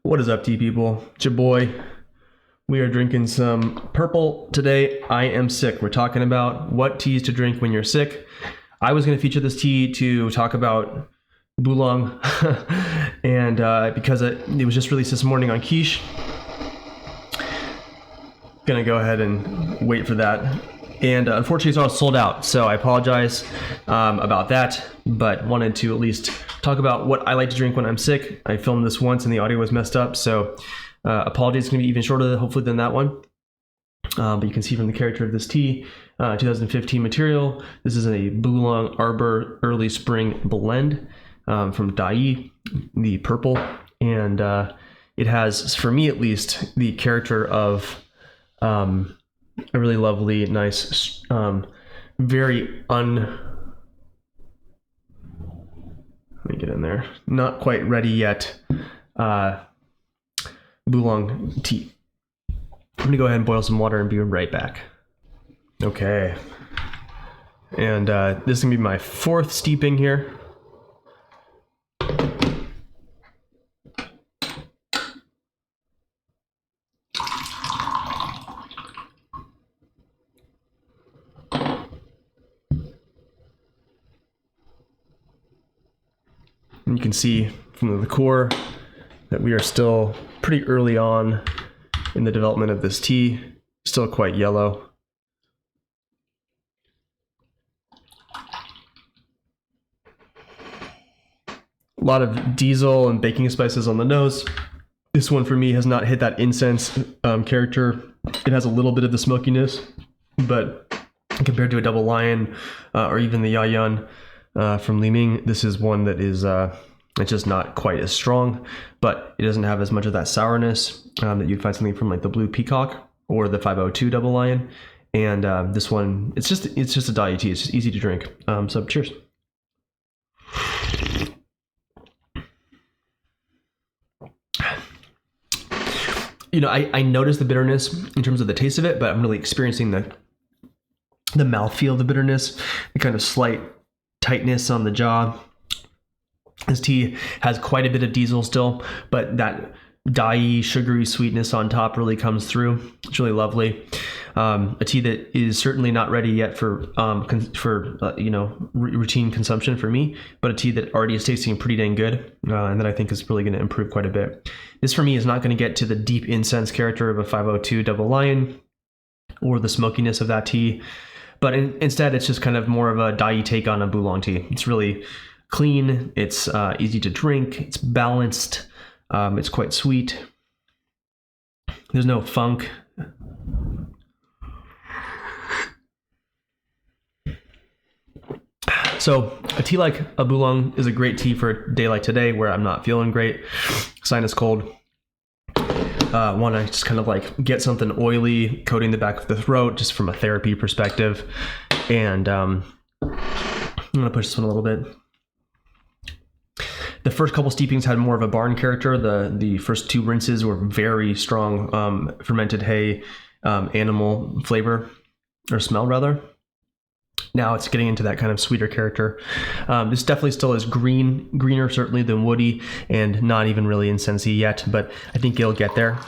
What is up, tea people? It's your boy. We are drinking some purple today. I am sick. We're talking about what teas to drink when you're sick. I was going to feature this tea to talk about Bulang, and because it was just released this morning on Quiche, gonna go ahead and wait for that. And unfortunately, it's all sold out, so I apologize about that, but wanted to at least talk about what I like to drink when I'm sick. I filmed this once and the audio was messed up, so apologies. It's going to be even shorter, hopefully, than that one. But you can see from the character of this tea, 2015 material. This is a Bulang Arbor Early Spring blend from Dayi, the purple. And it has, for me at least, the character of a really lovely, nice, very let me get in there. Not quite ready yet. Bulang tea. I'm gonna go ahead and boil some water and be right back. Okay. And this is gonna be my fourth steeping here. And you can see from the liqueur that we are still pretty early on in the development of this tea, still quite yellow. A lot of diesel and baking spices on the nose. This one for me has not hit that incense character. It has a little bit of the smokiness, but compared to a Double Lion or even the Yayan from Li Ming, this is one that is it's just not quite as strong, but it doesn't have as much of that sourness that you'd find something from like the Blue Peacock or the 502 Double Lion. And this one, it's just a Dayi tea. It's just easy to drink. So cheers. You know, I notice the bitterness in terms of the taste of it, but I'm really experiencing the mouthfeel of the bitterness, the kind of slight tightness on the jaw. This tea has quite a bit of diesel still, but that Dayi sugary sweetness on top really comes through. It's really lovely. A tea that is certainly not ready yet for routine consumption for me, but a tea that already is tasting pretty dang good, and that I think is really going to improve quite a bit. This for me is not going to get to the deep incense character of a 502 Double Lion or the smokiness of that tea, but instead it's just kind of more of a Dayi take on a Bulang tea. It's really clean, it's easy to drink, it's balanced, it's quite sweet. There's no funk. So a tea like a Bulang is a great tea for a day like today where I'm not feeling great, sinus cold. Want to just kind of like get something oily coating the back of the throat just from a therapy perspective. And I'm going to push this one a little bit. The first couple steepings had more of a barn character. The first two rinses were very strong fermented hay animal flavor or smell rather. Now it's getting into that kind of sweeter character. This definitely still is greener certainly than woody, and not even really incensey yet, but I think it'll get there.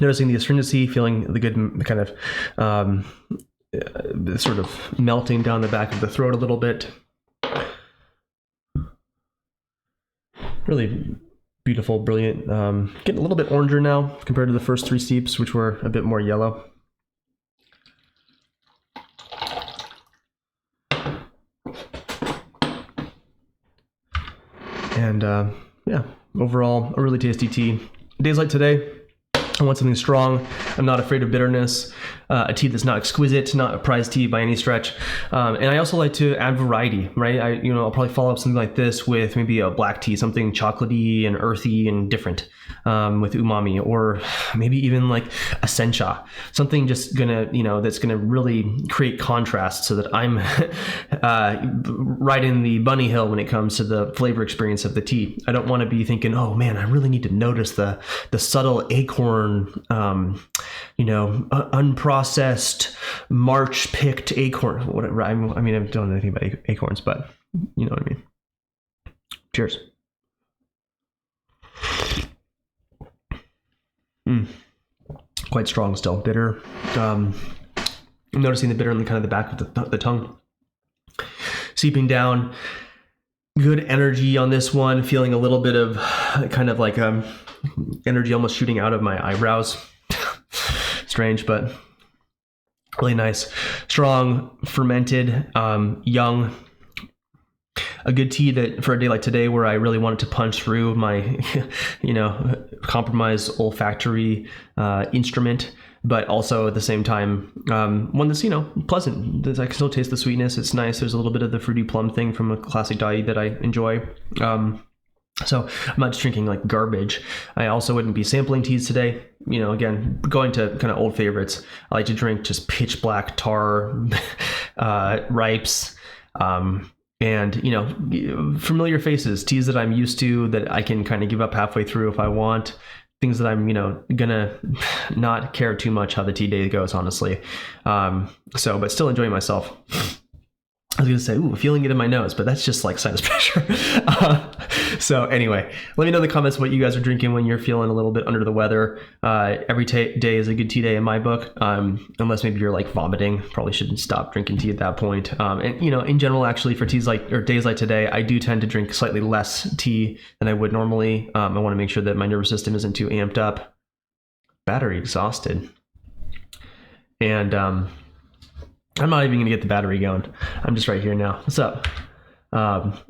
Noticing the astringency, feeling the good kind of sort of melting down the back of the throat a little bit. Really beautiful, brilliant. Getting a little bit oranger now compared to the first three steeps, which were a bit more yellow. And yeah, overall, a really tasty tea. Days like today, I want something strong. I'm not afraid of bitterness. A tea that's not exquisite, not a prize tea by any stretch. And I also like to add variety, right? I'll probably follow up something like this with maybe a black tea, something chocolatey and earthy and different with umami, or maybe even like a sencha, something just gonna, that's gonna really create contrast so that I'm right in the bunny hill when it comes to the flavor experience of the tea. I don't want to be thinking, oh man, I really need to notice the subtle acorn, unprocessed March picked acorn, whatever. I mean, I don't know anything about acorns, but you know what I mean. Cheers. Quite strong still, bitter. I'm noticing the bitter in kind of the back of the tongue, seeping down. Good energy on this one. Feeling a little bit of kind of like energy almost shooting out of my eyebrows. Strange, but really nice. Strong, fermented, young. A good tea that for a day like today where I really wanted to punch through my, compromised olfactory instrument, but also at the same time, one that's, pleasant. I can still taste the sweetness. It's nice. There's a little bit of the fruity plum thing from a classic Dayi that I enjoy. So I'm not just drinking like garbage. I also wouldn't be sampling teas today. Again, going to kind of old favorites. I like to drink just pitch black tar, ripes, and familiar faces, teas that I'm used to that I can kind of give up halfway through if I want. Things that I'm gonna not care too much how the tea day goes, honestly. But still enjoying myself. I was gonna say, ooh, feeling it in my nose, but that's just like sinus pressure. So anyway, let me know in the comments what you guys are drinking when you're feeling a little bit under the weather. Every day is a good tea day in my book, unless maybe you're like vomiting. Probably shouldn't stop drinking tea at that point. And in general, actually, for days like today, I do tend to drink slightly less tea than I would normally. I want to make sure that my nervous system isn't too amped up. Battery exhausted, and I'm not even going to get the battery going. I'm just right here now. What's up?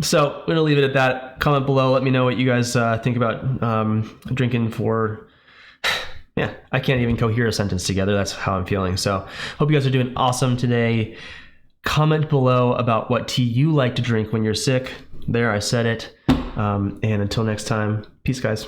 So I'm going to leave it at that. Comment below. Let me know what you guys think about drinking for... Yeah, I can't even cohere a sentence together. That's how I'm feeling. So hope you guys are doing awesome today. Comment below about what tea you like to drink when you're sick. There, I said it. And until next time, peace, guys.